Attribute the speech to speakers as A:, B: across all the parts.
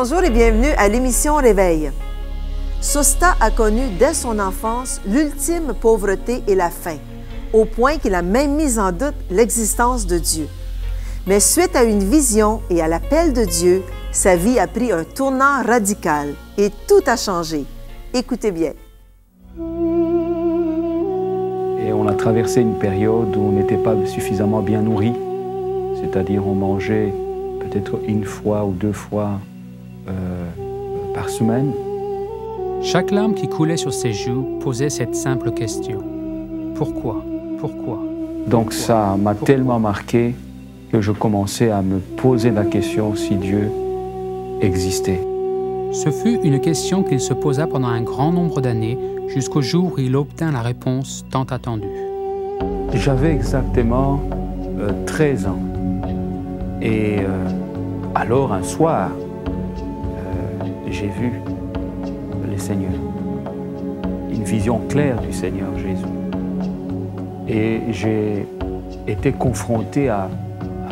A: Bonjour et bienvenue à l'émission Réveil. Sosta a connu dès son enfance l'ultime pauvreté et la faim, au point qu'il a même mis en doute l'existence de Dieu. Mais suite à une vision et à l'appel de Dieu, sa vie a pris un tournant radical et tout a changé. Écoutez bien.
B: Et on a traversé une période où on n'était pas suffisamment bien nourri, c'est-à-dire on mangeait peut-être une fois ou deux fois par semaine.
C: Chaque larme qui coulait sur ses joues posait cette simple question. Pourquoi? Pourquoi?
B: Donc ça m'a tellement marqué que je commençais à me poser la question si Dieu existait.
C: Ce fut une question qu'il se posa pendant un grand nombre d'années, jusqu'au jour où il obtint la réponse tant attendue.
B: J'avais exactement 13 ans. Et alors, un soir, j'ai vu le Seigneur. Une vision claire du Seigneur Jésus. Et j'ai été confronté à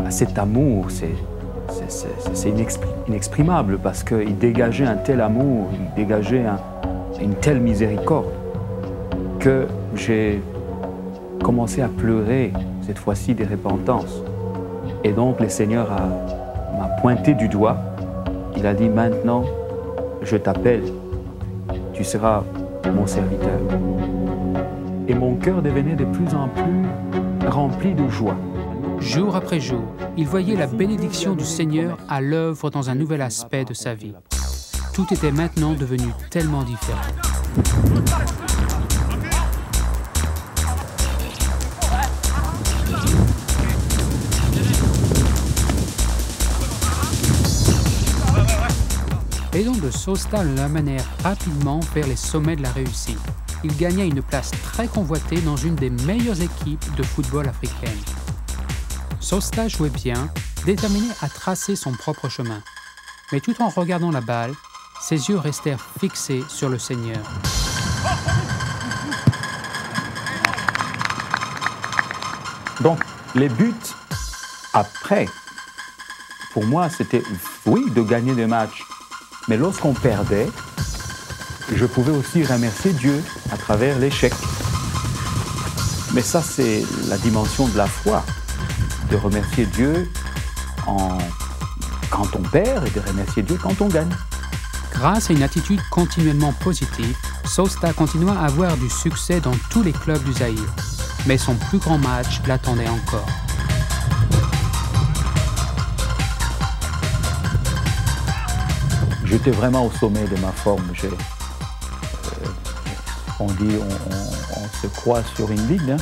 B: cet amour. C'est inexprimable parce qu'il dégageait un tel amour, il dégageait une telle miséricorde que j'ai commencé à pleurer, cette fois-ci des repentances. Et donc le Seigneur m'a pointé du doigt. Il a dit, maintenant, je t'appelle, tu seras mon serviteur. Et mon cœur devenait de plus en plus rempli de joie.
C: Jour après jour, il voyait la bénédiction du Seigneur à l'œuvre dans un nouvel aspect de sa vie. Tout était maintenant devenu tellement différent. Et donc de Sosta l'amenèrent rapidement vers les sommets de la réussite. Il gagna une place très convoitée dans une des meilleures équipes de football africaine. Sosta jouait bien, déterminé à tracer son propre chemin. Mais tout en regardant la balle, ses yeux restèrent fixés sur le Seigneur.
B: Donc, les buts après, pour moi, c'était, oui, de gagner des matchs. Mais lorsqu'on perdait, je pouvais aussi remercier Dieu à travers l'échec. Mais ça, c'est la dimension de la foi, de remercier Dieu quand on perd et de remercier Dieu quand on gagne.
C: Grâce à une attitude continuellement positive, Sosta continua à avoir du succès dans tous les clubs du Zaïre. Mais son plus grand match l'attendait encore.
B: J'étais vraiment au sommet de ma forme. On dit, on se croise sur une ligne,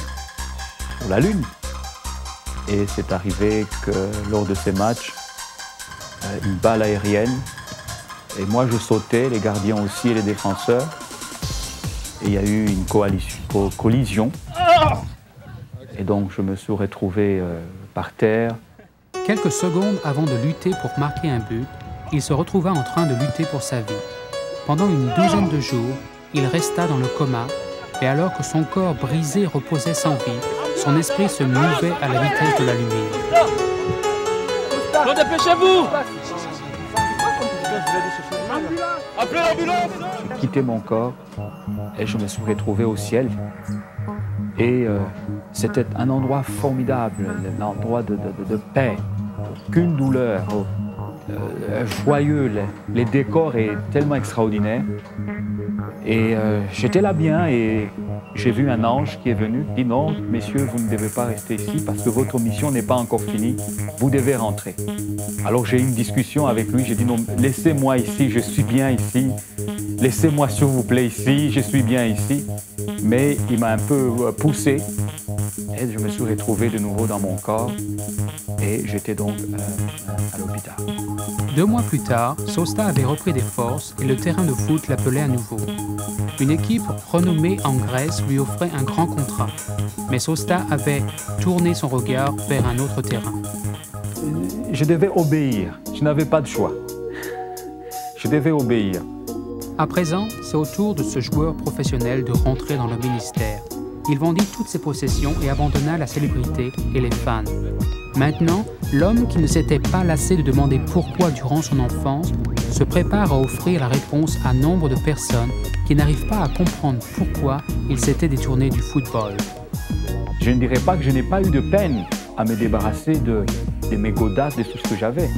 B: sur la lune. Et c'est arrivé que lors de ces matchs, une balle aérienne, et moi je sautais, les gardiens aussi et les défenseurs, et il y a eu une collision. Et donc je me suis retrouvé par terre.
C: Quelques secondes avant de lutter pour marquer un but, il se retrouva en train de lutter pour sa vie. Pendant une douzaine de jours, il resta dans le coma, et alors que son corps brisé reposait sans vie, son esprit se mouvait à la vitesse de la lumière.
D: Dépêchez-vous! Appelez l'ambulance!
B: J'ai quitté mon corps et je me suis retrouvé au ciel. Et c'était un endroit formidable, un endroit de paix, aucune douleur. Joyeux, les décors étaient tellement extraordinaires. Et j'étais là bien et j'ai vu un ange qui est venu, dit non, messieurs, vous ne devez pas rester ici parce que votre mission n'est pas encore finie, vous devez rentrer. Alors j'ai eu une discussion avec lui, j'ai dit non, laissez-moi ici, je suis bien ici, laissez-moi s'il vous plaît ici, je suis bien ici. Mais il m'a un peu poussé et je me suis retrouvé de nouveau dans mon corps et j'étais donc à l'hôpital.
C: 2 mois plus tard, Sosta avait repris des forces et le terrain de foot l'appelait à nouveau. Une équipe renommée en Grèce lui offrait un grand contrat, mais Sosta avait tourné son regard vers un autre terrain.
B: Je devais obéir, je n'avais pas de choix. Je devais obéir.
C: À présent, c'est au tour de ce joueur professionnel de rentrer dans le ministère. Il vendit toutes ses possessions et abandonna la célébrité et les fans. Maintenant, l'homme qui ne s'était pas lassé de demander pourquoi durant son enfance se prépare à offrir la réponse à nombre de personnes qui n'arrivent pas à comprendre pourquoi il s'était détourné du football.
B: Je ne dirais pas que je n'ai pas eu de peine à me débarrasser de mes godasses, de tout ce que j'avais.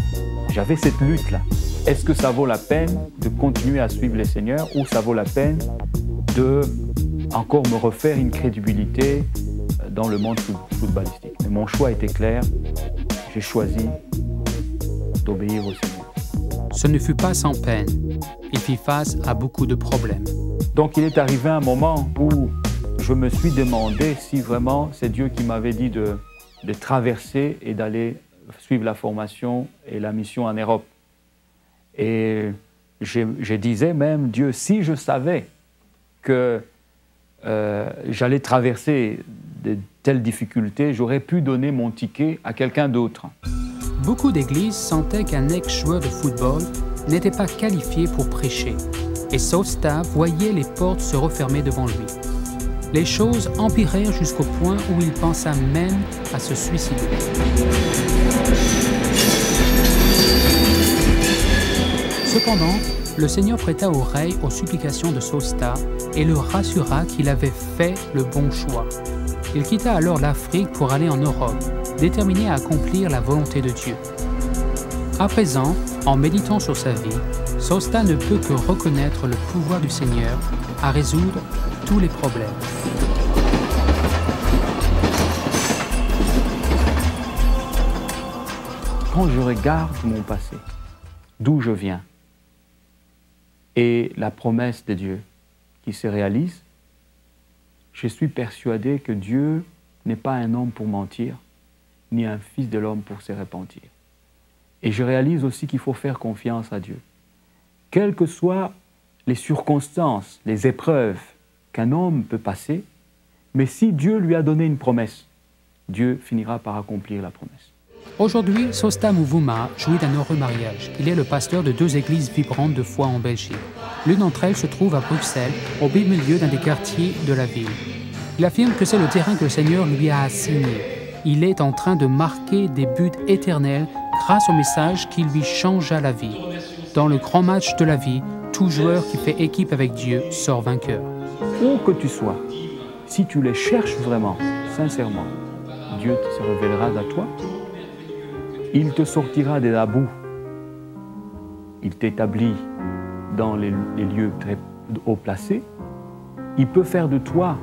B: J'avais cette lutte-là. Est-ce que ça vaut la peine de continuer à suivre les seigneurs ou ça vaut la peine de encore me refaire une crédibilité dans le monde footballistique? Mais mon choix était clair. J'ai choisi d'obéir au Seigneur.
C: Ce ne fut pas sans peine. Il fit face à beaucoup de problèmes.
B: Donc il est arrivé un moment où je me suis demandé si vraiment c'est Dieu qui m'avait dit de traverser et d'aller suivre la formation et la mission en Europe. Et je disais même, Dieu, si je savais que j'allais traverser de telles difficultés, j'aurais pu donner mon ticket à quelqu'un d'autre.
C: Beaucoup d'églises sentaient qu'un ex-joueur de football n'était pas qualifié pour prêcher. Et Sosta voyait les portes se refermer devant lui. Les choses empirèrent jusqu'au point où il pensa même à se suicider. Cependant, le Seigneur prêta oreille aux supplications de Sosta et le rassura qu'il avait fait le bon choix. Il quitta alors l'Afrique pour aller en Europe, déterminé à accomplir la volonté de Dieu. À présent, en méditant sur sa vie, Sosta ne peut que reconnaître le pouvoir du Seigneur à résoudre tous les problèmes.
B: Quand je regarde mon passé, d'où je viens, et la promesse de Dieu qui se réalise, je suis persuadé que Dieu n'est pas un homme pour mentir, ni un fils de l'homme pour se repentir. Et je réalise aussi qu'il faut faire confiance à Dieu. Quelles que soient les circonstances, les épreuves qu'un homme peut passer, mais si Dieu lui a donné une promesse, Dieu finira par accomplir la promesse.
C: Aujourd'hui, Sosta Mvuma jouit d'un heureux mariage. Il est le pasteur de 2 églises vibrantes de foi en Belgique. L'une d'entre elles se trouve à Bruxelles, au beau milieu d'un des quartiers de la ville. Il affirme que c'est le terrain que le Seigneur lui a assigné. Il est en train de marquer des buts éternels grâce au message qui lui changea la vie. Dans le grand match de la vie, tout joueur qui fait équipe avec Dieu sort vainqueur.
B: Où que tu sois, si tu les cherches vraiment, sincèrement, Dieu se révélera à toi. Il te sortira de la boue. Il t'établit dans les lieux très haut placés. Il peut faire de toi,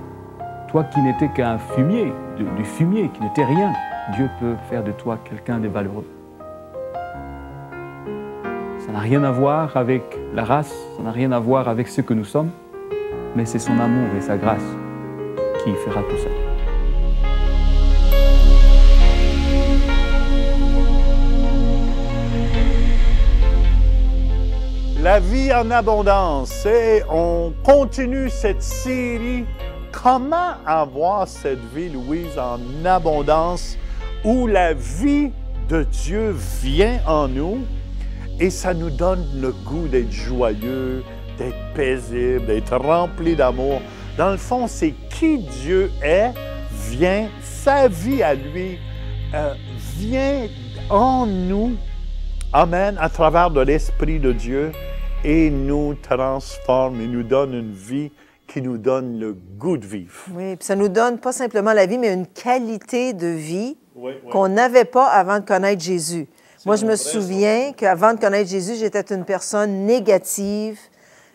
B: toi qui n'étais qu'un fumier, du fumier, qui n'était rien, Dieu peut faire de toi quelqu'un de valeureux. Ça n'a rien à voir avec la race, ça n'a rien à voir avec ce que nous sommes, mais c'est son amour et sa grâce qui fera tout ça.
E: La vie en abondance, et on continue cette série « Comment avoir cette vie, Louise, en abondance » où la vie de Dieu vient en nous et ça nous donne le goût d'être joyeux, d'être paisible, d'être rempli d'amour. Dans le fond, c'est qui Dieu est, vient, sa vie à lui, vient en nous, amen, à travers de l'Esprit de Dieu et nous transforme et nous donne une vie qui nous donne le goût de vivre.
A: Oui, puis ça nous donne pas simplement la vie, mais une qualité de vie qu'on n'avait pas avant de connaître Jésus. Moi, je me souviens qu'avant de connaître Jésus, j'étais une personne négative,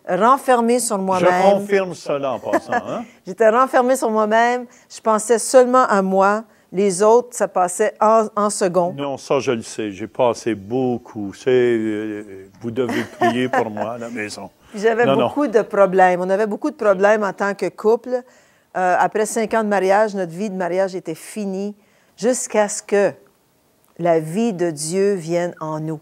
A: renfermée sur moi-même.
E: Je confirme cela en passant. Hein?
A: J'étais renfermée sur moi-même. Je pensais seulement à moi. Les autres, ça passait en second.
E: Non, ça, je le sais. J'ai passé beaucoup. Vous devez prier pour moi à la maison.
A: J'avais beaucoup de problèmes. On avait beaucoup de problèmes en tant que couple. Après 5 ans de mariage, notre vie de mariage était finie jusqu'à ce que la vie de Dieu vienne en nous.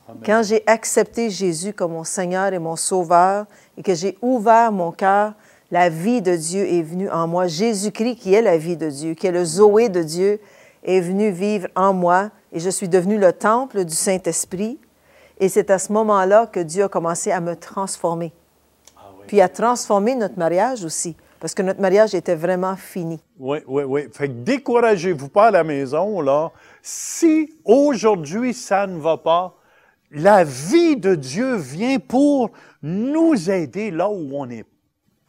A: Amen. Quand j'ai accepté Jésus comme mon Seigneur et mon Sauveur et que j'ai ouvert mon cœur, la vie de Dieu est venue en moi. Jésus-Christ, qui est la vie de Dieu, qui est le Zoé de Dieu, est venu vivre en moi et je suis devenu le temple du Saint-Esprit. Et c'est à ce moment-là que Dieu a commencé à me transformer. Ah oui. Puis à transformer notre mariage aussi, parce que notre mariage était vraiment fini.
E: Oui, oui, oui. Fait que découragez-vous pas à la maison, là. Si aujourd'hui ça ne va pas, la vie de Dieu vient pour nous aider là où on est,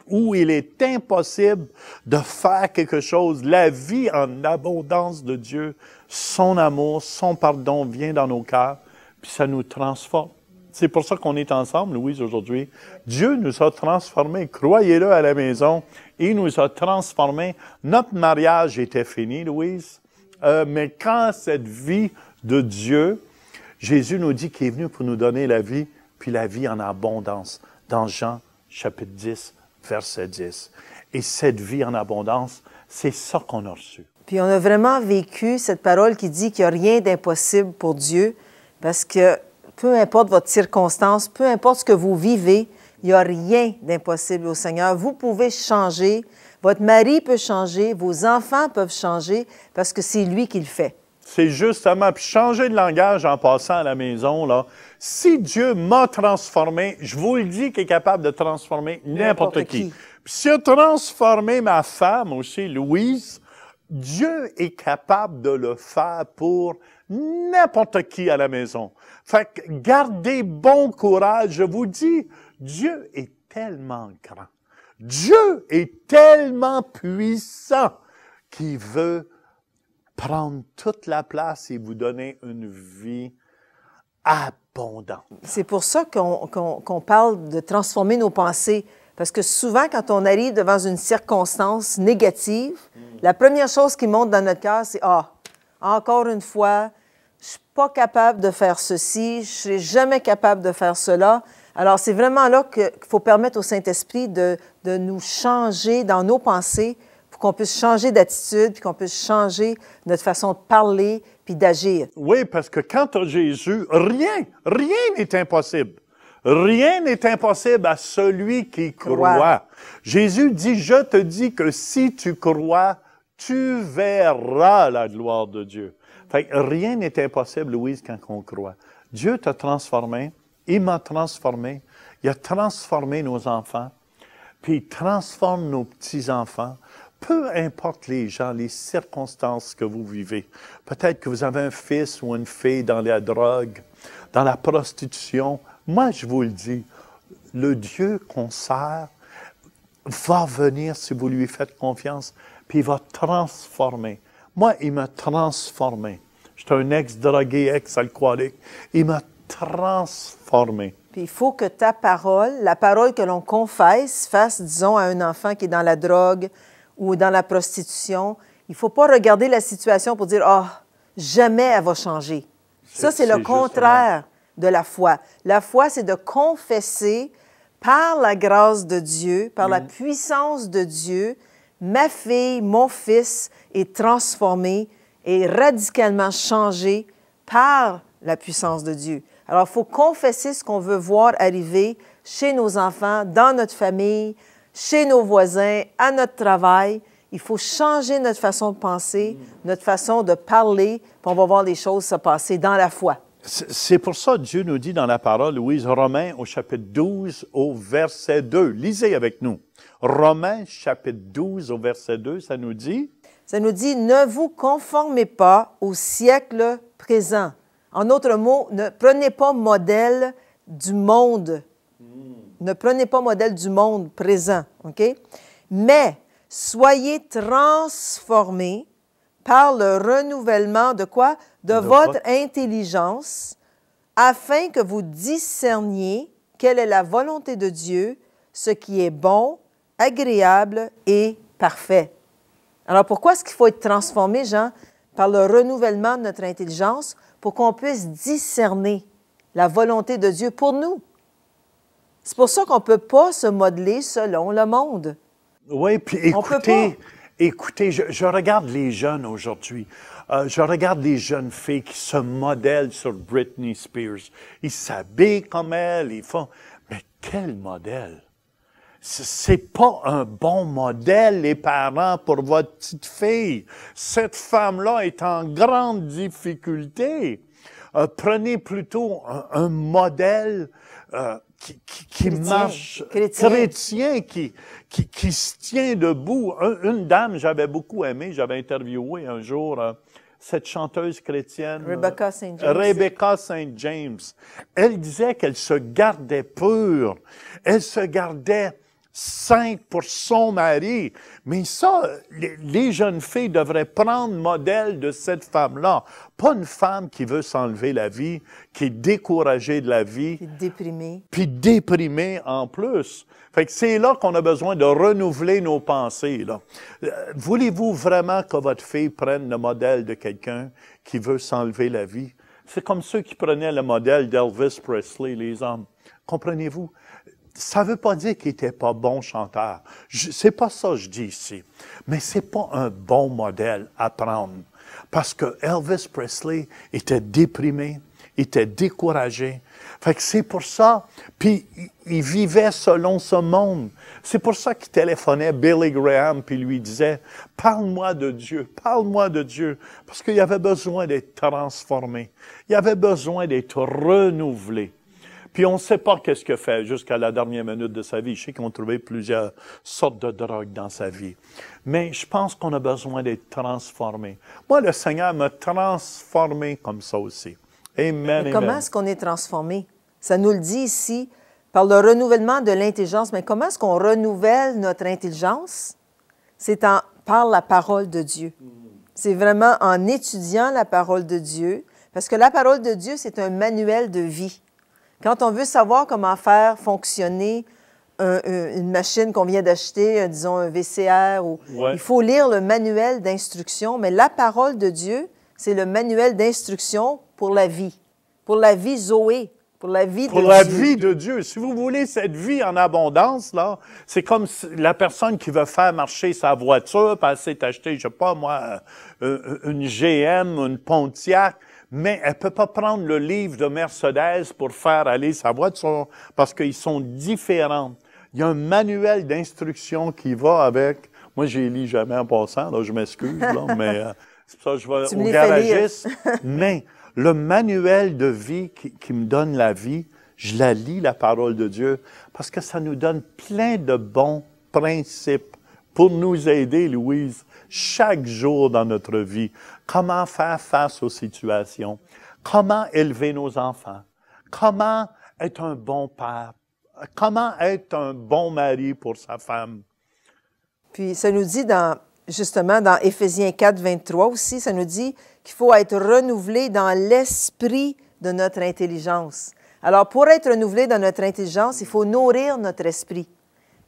E: où il est impossible de faire quelque chose. La vie en abondance de Dieu, son amour, son pardon vient dans nos cœurs, puis ça nous transforme. C'est pour ça qu'on est ensemble, Louise, aujourd'hui. Dieu nous a transformés. Croyez-le à la maison. Il nous a transformés. Notre mariage était fini, Louise. Mais quand cette vie de Dieu, Jésus nous dit qu'il est venu pour nous donner la vie, puis la vie en abondance, dans Jean chapitre 10, verset 10. Et cette vie en abondance, c'est ça qu'on a reçu.
A: Puis on a vraiment vécu cette parole qui dit qu'il n'y a rien d'impossible pour Dieu, parce que peu importe votre circonstance, peu importe ce que vous vivez, il n'y a rien d'impossible au Seigneur. Vous pouvez changer, votre mari peut changer, vos enfants peuvent changer, parce que c'est lui qui le fait.
E: C'est justement, puis changer de langage en passant à la maison, là. Si Dieu m'a transformé, je vous le dis qu'il est capable de transformer n'importe qui. Puis s'il a transformé ma femme aussi, Louise, Dieu est capable de le faire pour n'importe qui à la maison. Fait que gardez bon courage. Je vous dis, Dieu est tellement grand. Dieu est tellement puissant qu'il veut prendre toute la place et vous donner une vie abondante.
A: C'est pour ça qu'on parle de transformer nos pensées. Parce que souvent, quand on arrive devant une circonstance négative, la première chose qui monte dans notre cœur, c'est « Ah, encore une fois, je ne suis pas capable de faire ceci, je ne serai jamais capable de faire cela. » Alors, c'est vraiment là qu'il faut permettre au Saint-Esprit de nous changer dans nos pensées pour qu'on puisse changer d'attitude, puis qu'on puisse changer notre façon de parler, puis d'agir.
E: Oui, parce que quand tu as Jésus, rien n'est impossible. Rien n'est impossible à celui qui croit. Jésus dit, je te dis que si tu crois, tu verras la gloire de Dieu. Fait que rien n'est impossible, Louise, quand on croit. Dieu t'a transformé, il m'a transformé, il a transformé nos enfants, puis il transforme nos petits-enfants. Peu importe les gens, les circonstances que vous vivez. Peut-être que vous avez un fils ou une fille dans la drogue, dans la prostitution. Moi, je vous le dis, le Dieu qu'on sert va venir si vous lui faites confiance, puis il va transformer. Moi, il m'a transformé. J'étais un ex-drogué, ex-alcoolique. Il m'a transformé.
A: Puis il faut que ta parole, la parole que l'on confesse, fasse, disons, à un enfant qui est dans la drogue ou dans la prostitution. Il ne faut pas regarder la situation pour dire « Ah, jamais elle va changer ». Ça, c'est le contraire de la foi. La foi, c'est de confesser par la grâce de Dieu, par la puissance de Dieu, ma fille, mon fils est transformé et radicalement changé par la puissance de Dieu. Alors, il faut confesser ce qu'on veut voir arriver chez nos enfants, dans notre famille, chez nos voisins, à notre travail. Il faut changer notre façon de penser, notre façon de parler, puis on va voir les choses se passer dans la foi.
E: C'est pour ça que Dieu nous dit dans la parole, Louise, Romains au chapitre 12 au verset 2. Lisez avec nous. Romains chapitre 12 au verset 2, ça nous dit?
A: Ça nous dit, ne vous conformez pas au siècle présent. En d'autres mots, ne prenez pas modèle du monde. Ne prenez pas modèle du monde présent, OK? Mais soyez transformés par le renouvellement de quoi? De votre intelligence, afin que vous discerniez quelle est la volonté de Dieu, ce qui est bon, agréable et parfait. Alors, pourquoi est-ce qu'il faut être transformé, Jean? Par le renouvellement de notre intelligence, pour qu'on puisse discerner la volonté de Dieu pour nous. C'est pour ça qu'on ne peut pas se modeler selon le monde.
E: Oui, puis écoutez, je regarde les jeunes aujourd'hui. Je regarde les jeunes filles qui se modèlent sur Britney Spears. Ils s'habillent comme elle, ils font... Mais quel modèle! C'est pas un bon modèle, les parents, pour votre petite fille. Cette femme-là est en grande difficulté. Prenez plutôt un modèle qui marche, chrétien, qui se tient debout. Une dame, j'avais beaucoup aimé, j'avais interviewé un jour cette chanteuse chrétienne?
A: Rebecca St. James.
E: Rebecca St. James. Elle disait qu'elle se gardait pure. Elle se gardait sainte pour son mari. Mais ça, les jeunes filles devraient prendre modèle de cette femme-là. Pas une femme qui veut s'enlever la vie, qui est découragée de la vie.
A: Puis déprimée.
E: Puis déprimée en plus. Fait que c'est là qu'on a besoin de renouveler nos pensées, là. Voulez-vous vraiment que votre fille prenne le modèle de quelqu'un qui veut s'enlever la vie? C'est comme ceux qui prenaient le modèle d'Elvis Presley, les hommes. Comprenez-vous? Ça ne veut pas dire qu'il n'était pas bon chanteur. C'est pas ça que je dis ici. Mais c'est pas un bon modèle à prendre. Parce que Elvis Presley était déprimé, était découragé. Fait que c'est pour ça, puis il vivait selon ce monde. C'est pour ça qu'il téléphonait Billy Graham puis lui disait « Parle-moi de Dieu, parle-moi de Dieu. » Parce qu'il avait besoin d'être transformé. Il avait besoin d'être renouvelé. Puis on ne sait pas qu'est-ce qu'il fait jusqu'à la dernière minute de sa vie. Je sais qu'on trouvait plusieurs sortes de drogues dans sa vie. Mais je pense qu'on a besoin d'être transformé. Moi, le Seigneur m'a transformé comme ça aussi. Amen,
A: Mais comment est-ce qu'on est transformé? Ça nous le dit ici, par le renouvellement de l'intelligence. Mais comment est-ce qu'on renouvelle notre intelligence? C'est par la parole de Dieu. C'est vraiment en étudiant la parole de Dieu. Parce que la parole de Dieu, c'est un manuel de vie. Quand on veut savoir comment faire fonctionner une machine qu'on vient d'acheter, disons un VCR, il faut lire le manuel d'instruction, mais la parole de Dieu, c'est le manuel d'instruction pour la vie Zoé, pour la vie de Dieu.
E: Pour la vie de Dieu. Si vous voulez cette vie en abondance, là, c'est comme la personne qui veut faire marcher sa voiture, puis elle s'est acheté, je sais pas moi, une GM, une Pontiac, mais elle ne peut pas prendre le livre de Mercedes pour faire aller sa voiture parce qu'ils sont différents. Il y a un manuel d'instruction qui va avec. Moi, je les lis jamais en passant, là, je m'excuse, là, mais c'est pour ça que je vais au garagiste. Mais le manuel de vie qui me donne la vie, je la lis, la parole de Dieu, parce que ça nous donne plein de bons principes pour nous aider, Louise, chaque jour dans notre vie. Comment faire face aux situations? Comment élever nos enfants? Comment être un bon père? Comment être un bon mari pour sa femme?
A: Puis ça nous dit justement dans Éphésiens 4, 23 aussi, ça nous dit qu'il faut être renouvelé dans l'esprit de notre intelligence. Alors, pour être renouvelé dans notre intelligence, il faut nourrir notre esprit.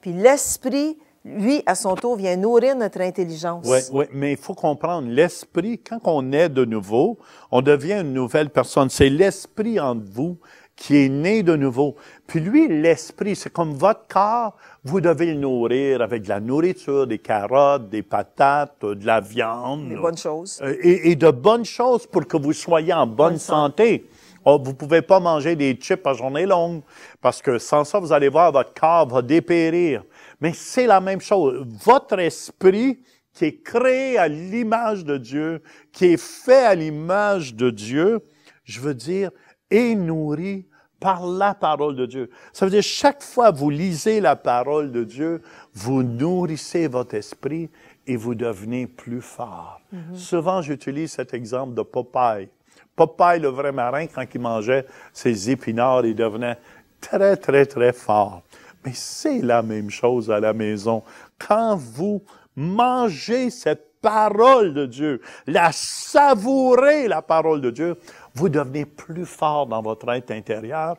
A: Puis l'esprit, lui, à son tour, vient nourrir notre intelligence.
E: Oui, mais il faut comprendre, l'esprit, quand on est de nouveau, on devient une nouvelle personne. C'est l'esprit en vous qui est né de nouveau. Puis lui, l'esprit, c'est comme votre corps, vous devez le nourrir avec de la nourriture, des carottes, des patates, de la viande.
A: Des bonnes choses.
E: Et de bonnes choses pour que vous soyez en bonne santé. Oh, vous ne pouvez pas manger des chips à journée longue, parce que sans ça, vous allez voir, votre corps va dépérir. Mais c'est la même chose. Votre esprit, qui est créé à l'image de Dieu, qui est fait à l'image de Dieu, je veux dire, est nourri par la parole de Dieu. Ça veut dire, chaque fois que vous lisez la parole de Dieu, vous nourrissez votre esprit et vous devenez plus fort. Souvent, j'utilise cet exemple de Popeye. Popeye, le vrai marin, quand il mangeait ses épinards, il devenait très, très, très fort. Mais c'est la même chose à la maison. Quand vous mangez cette parole de Dieu, la savourez, la parole de Dieu, vous devenez plus fort dans votre être intérieur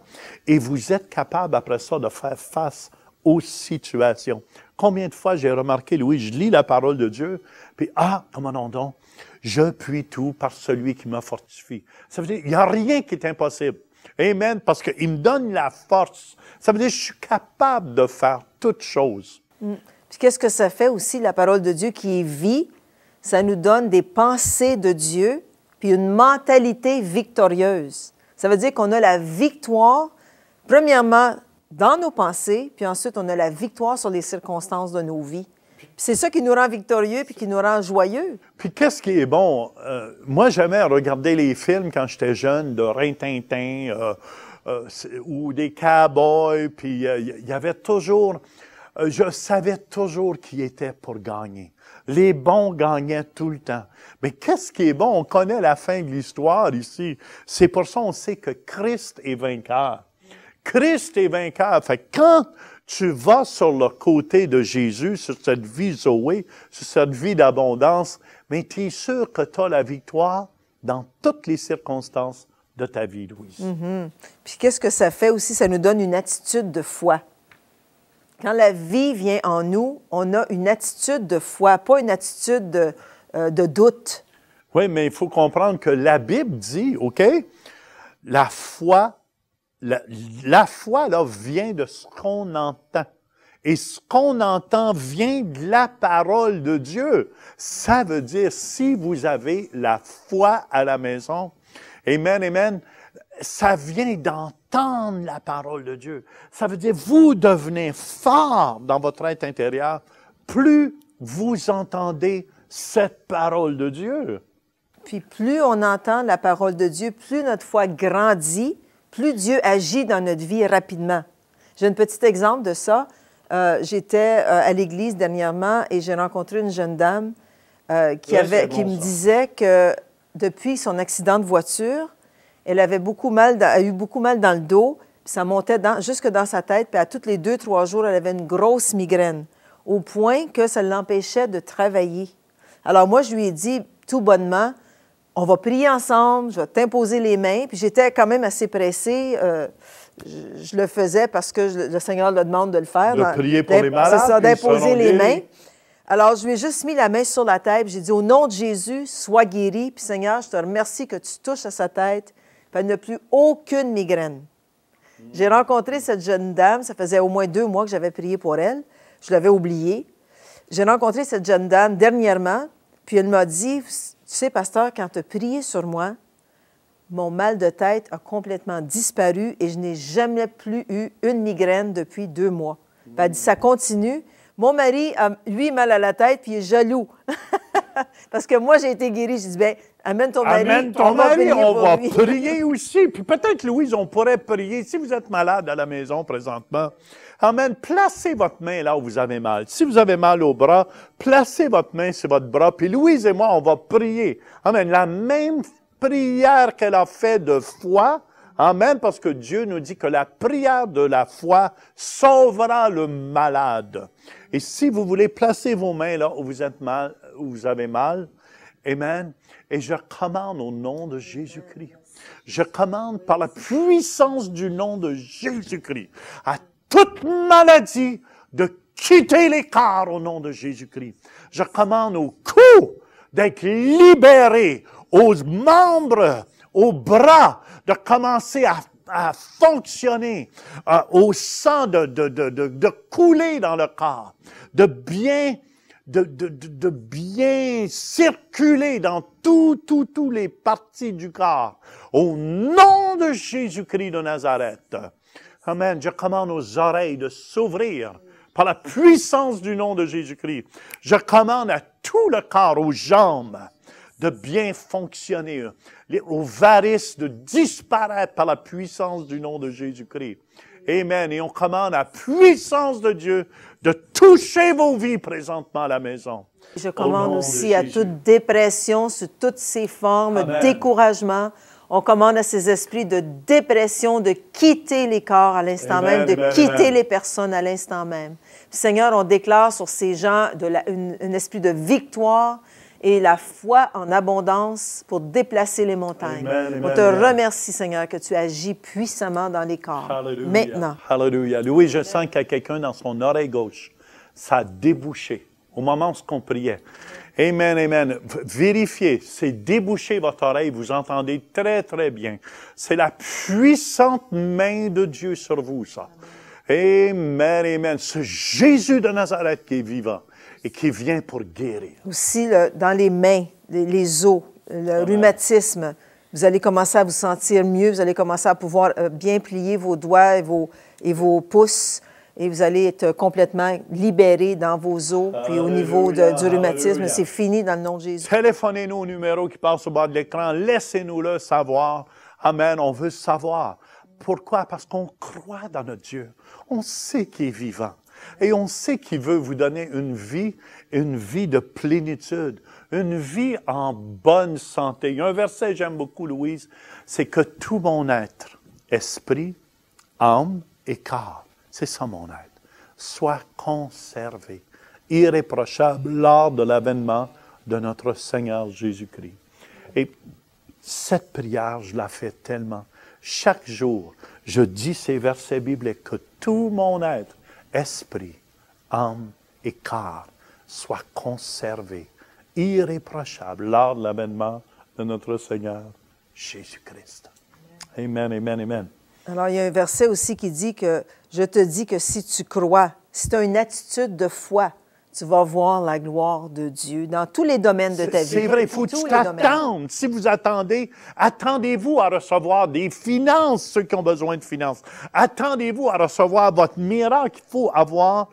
E: et vous êtes capable, après ça, de faire face aux situations. Combien de fois j'ai remarqué, Louis, je lis la parole de Dieu, puis comment donc, je puis tout par celui qui me fortifie. Ça veut dire, il n'y a rien qui est impossible. Amen, parce qu'il me donne la force. Ça veut dire, je suis capable de faire toutes choses.
A: Puis qu'est-ce que ça fait aussi, la parole de Dieu qui est vie? Ça nous donne des pensées de Dieu, puis une mentalité victorieuse. Ça veut dire qu'on a la victoire, premièrement, dans nos pensées, puis ensuite, on a la victoire sur les circonstances de nos vies. Puis c'est ça qui nous rend victorieux, puis qui nous rend joyeux.
E: Puis qu'est-ce qui est bon? Moi, j'aimais regarder les films quand j'étais jeune, de Rin-Tin-Tin, ou des cowboys, puis il y avait toujours... je savais toujours qui était pour gagner. Les bons gagnaient tout le temps. Mais qu'est-ce qui est bon? On connaît la fin de l'histoire ici. C'est pour ça qu'on sait que Christ est vainqueur. Christ est vainqueur. Fait que quand tu vas sur le côté de Jésus, sur cette vie Zoé, sur cette vie d'abondance, mais tu es sûr que tu as la victoire dans toutes les circonstances de ta vie, Louise.
A: Puis qu'est-ce que ça fait aussi? Ça nous donne une attitude de foi. Quand la vie vient en nous, on a une attitude de foi, pas une attitude de doute.
E: Oui, mais il faut comprendre que la Bible dit, OK, la foi, la foi là, vient de ce qu'on entend. Et ce qu'on entend vient de la parole de Dieu. Ça veut dire, si vous avez la foi à la maison, amen, amen, ça vient d'entendre la parole de Dieu. Ça veut dire, vous devenez fort dans votre être intérieur, plus vous entendez cette parole de Dieu.
A: Puis plus on entend la parole de Dieu, plus notre foi grandit, plus Dieu agit dans notre vie rapidement. J'ai un petit exemple de ça. J'étais à l'église dernièrement et j'ai rencontré une jeune dame qui me disait que depuis son accident de voiture, elle avait a eu beaucoup mal dans le dos, puis ça montait jusque dans sa tête, puis à tous les 2-3 jours, elle avait une grosse migraine, au point que ça l'empêchait de travailler. Alors moi, je lui ai dit tout bonnement, on va prier ensemble, je vais t'imposer les mains, puis j'étais quand même assez pressée. Je le faisais parce que le Seigneur le demande de le faire.
E: De prier pour les malades.
A: C'est ça, d'imposer les mains. Alors, je lui ai juste mis la main sur la tête, j'ai dit, au nom de Jésus, sois guéri. Puis Seigneur, je te remercie que tu touches à sa tête, puis elle n'a plus aucune migraine. J'ai rencontré cette jeune dame, ça faisait au moins 2 mois que j'avais prié pour elle. Je l'avais oubliée. J'ai rencontré cette jeune dame dernièrement, puis elle m'a dit, tu sais, pasteur, quand tu as prié sur moi, mon mal de tête a complètement disparu et je n'ai jamais plus eu une migraine depuis 2 mois. Puis elle dit, ça continue. Mon mari a, lui, mal à la tête, puis il est jaloux. Parce que moi, j'ai été guérie. J'ai dit, bien, amène ton mari.
E: Amène ton mari, on va prier aussi. Puis peut-être, Louise, on pourrait prier. Si vous êtes malade à la maison présentement, amen, placez votre main là où vous avez mal. Si vous avez mal au bras, placez votre main sur votre bras. Puis Louise et moi, on va prier. Amen. La même prière qu'elle a fait de foi. Amen, parce que Dieu nous dit que la prière de la foi sauvera le malade. Et si vous voulez placer vos mains là où vous êtes mal, où vous avez mal, amen, et je commande au nom de Jésus-Christ. Je commande par la puissance du nom de Jésus-Christ à toute maladie de quitter les corps au nom de Jésus-Christ. Je commande au cou d'être libéré, aux membres, aux bras, de commencer à fonctionner, au sang de couler dans le corps, de bien circuler dans toutes les parties du corps. Au nom de Jésus-Christ de Nazareth. Amen. Je commande aux oreilles de s'ouvrir par la puissance du nom de Jésus-Christ. Je commande à tout le corps, aux jambes, de bien fonctionner, aux varices de disparaître par la puissance du nom de Jésus-Christ. Amen. Et on commande à la puissance de Dieu de toucher vos vies présentement à la maison.
A: Je commande aussi à toute dépression, sous toutes ses formes,
E: Amen.
A: Découragement. On commande à ces esprits de dépression de quitter les corps à l'instant même, de quitter les personnes à l'instant même. Seigneur, on déclare sur ces gens un esprit de victoire et la foi en abondance pour déplacer les montagnes. On te remercie, Seigneur, que tu agis puissamment dans les corps.
E: Hallelujah.
A: Maintenant.
E: Alléluia. Louis, je sens qu'il y a quelqu'un dans son oreille gauche. Ça a débouché au moment où on priait. Amen, amen. Vérifiez, c'est débouché votre oreille, vous entendez très, très bien. C'est la puissante main de Dieu sur vous, ça. Amen, amen. C'est Jésus de Nazareth qui est vivant et qui vient pour guérir.
A: Aussi, dans les mains, les os, le rhumatisme, vous allez commencer à vous sentir mieux, vous allez commencer à pouvoir bien plier vos doigts et vos pouces, et vous allez être complètement libéré dans vos os, puis au niveau du rhumatisme, c'est fini dans le nom de Jésus.
E: Téléphonez-nous au numéro qui passe au bas de l'écran, laissez-nous-le savoir. Amen, on veut savoir. Pourquoi? Parce qu'on croit dans notre Dieu. On sait qu'il est vivant. Et on sait qu'il veut vous donner une vie une vie de plénitude, une vie en bonne santé. Il y a un verset que j'aime beaucoup, Louise, c'est que tout mon être, esprit, âme et corps, c'est ça mon être, soit conservé, irréprochable lors de l'avènement de notre Seigneur Jésus-Christ. Et cette prière, je la fais tellement. Chaque jour, je dis ces versets bibliques que tout mon être, esprit, âme et corps, soit conservé, irréprochable lors de l'avènement de notre Seigneur Jésus-Christ. Amen, amen, amen.
A: Alors, il y a un verset aussi qui dit que « Je te dis que si tu crois, si tu as une attitude de foi, tu vas voir la gloire de Dieu dans tous les domaines de ta vie. »
E: C'est vrai, il faut que tu t'attendes. Si vous attendez, attendez-vous à recevoir des finances, ceux qui ont besoin de finances. Attendez-vous à recevoir votre miracle. Il faut avoir...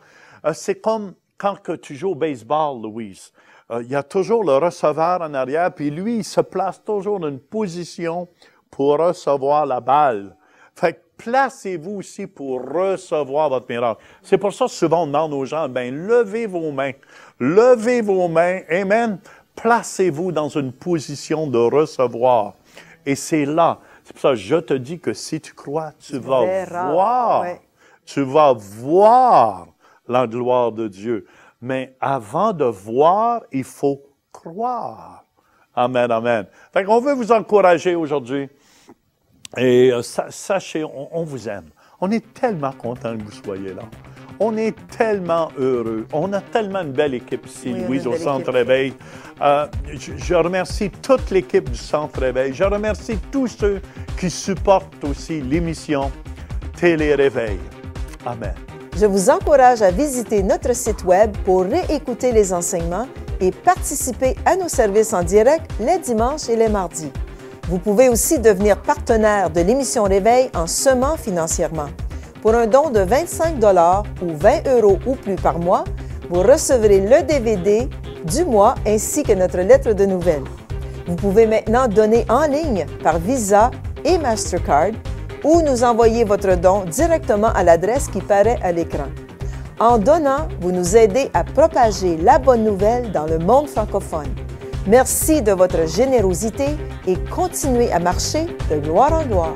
E: c'est comme quand que tu joues au baseball, Louise. Il y a toujours le receveur en arrière, puis lui, il se place toujours dans une position pour recevoir la balle. Fait que placez-vous aussi pour recevoir votre miracle. C'est pour ça que souvent on demande aux gens, levez vos mains. Levez vos mains. Amen. Placez-vous dans une position de recevoir. Et c'est là. C'est pour ça que je te dis que si tu crois, tu vas voir. Ouais. Tu vas voir la gloire de Dieu. Mais avant de voir, il faut croire. Amen, amen. Fait qu'on veut vous encourager aujourd'hui. Et sachez, on vous aime. On est tellement content que vous soyez là. On est tellement heureux. On a tellement une belle équipe ici, oui, Louise, au Centre Réveil. Je remercie toute l'équipe du Centre Réveil. Je remercie tous ceux qui supportent aussi l'émission Télé-Réveil. Amen.
A: Je vous encourage à visiter notre site Web pour réécouter les enseignements et participer à nos services en direct les dimanches et les mardis. Vous pouvez aussi devenir partenaire de l'émission Réveil en semant financièrement. Pour un don de 25 $ ou 20 € ou plus par mois, vous recevrez le DVD du mois ainsi que notre lettre de nouvelles. Vous pouvez maintenant donner en ligne par Visa et Mastercard ou nous envoyer votre don directement à l'adresse qui paraît à l'écran. En donnant, vous nous aidez à propager la bonne nouvelle dans le monde francophone. Merci de votre générosité et continuez à marcher de gloire en gloire.